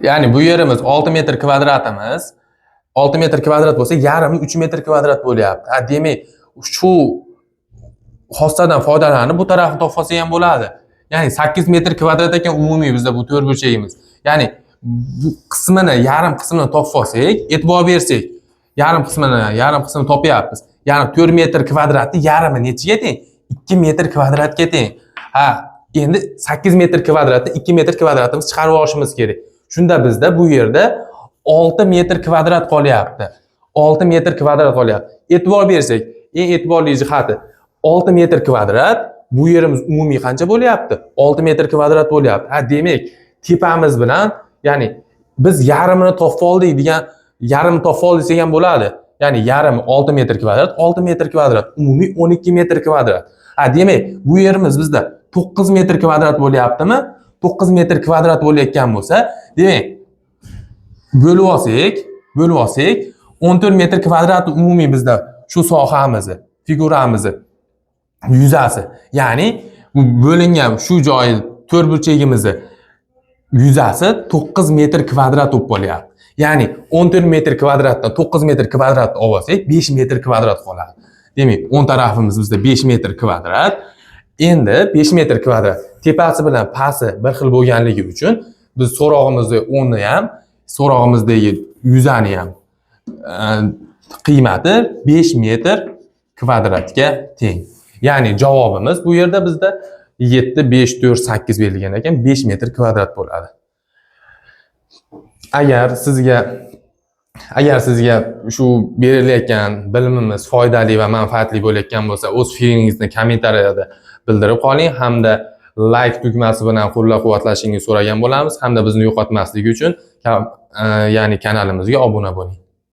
Ya'ni bu yerimiz 6 metr kvadratimiz. 6 metr kvadrat bo'lsa, yarimi 3 metr kvadrat bo'lyapti. Ha, demak, shu xossadan foydalanib bu tarafni topib olsa ham bo'ladi. Ya'ni 8 metr kvadrat ekan umumiy bizda bu to'rtburchagimiz. Ya'ni bu qismini, yarim qismini topib olsak, e'tibor bersak, yarim qismini topyapmiz. Ya'ni 4 metr kvadratni yarimi nechiga teng? 2 metr kvadratga teng. Ha, endi 8 metr kvadratni 2 metr kvadratimiz chiqarib olishimiz kerak. Shunda bizda bu yerda 6 metr kvadrat qolyapti. 6 metr kvadrat qolyapti. E'tibor bersak, eng e'tiborli jihati 6 metr kvadrat, bu yerimiz umumiy qancha bo'lyapti? 6 metr kvadrat bo'lyapti. Ha, demak, tepamiz bilan, ya'ni biz yarimini topib oldik degan, yarim topib oldik desak ham bo'ladi. Ya'ni yarimi 6 metr kvadrat, 6 metr kvadrat, umumiy 12 metr kvadrat. Ha, demak, bu yerimiz bizda 9 metr kvadrat bo'lyaptimi? 9 metr kvadrat bo'layotgan bo'lsa, demak, bo'lib olsak, 14 metr kvadrat umumiy bizda shu sohamizni, figuramizni yuzasi. Ya'ni bu bo'lingan shu joyi to'rtburchagimizni yuzasi 9 metr kvadrat bo'lib qolyapti. Ya'ni 14 metr kvadratdan 9 metr kvadrat olsak, 5 metr kvadrat qoladi. Demak, o'ng tarafimiz bizda 5 metr kvadrat. Endi 5 metr kvadrat tepasi bilan pasti bir xil bo'lganligi uchun biz so'rog'imizni o'rni ham, so'rog'imizdagi yuzani ham qiymati 5 metr kvadratga teng. Ya'ni javobimiz bu yerda bizda 7, 5, 4, 8 berilgan ekan, 5 metr kvadrat bo'ladi. Agar sizga shu berilayotgan bilimimiz foydali va manfaatli bo'layotgan bo'lsa, o'z fikringizni kommentariyada bildirib qoling, hamda like tugmasi bilan qo'llab-quvvatlashingizni so'ragan bo'lamiz, hamda bizni yo'qotmaslik uchun, ya'ni kanalimizga obuna bo'ling.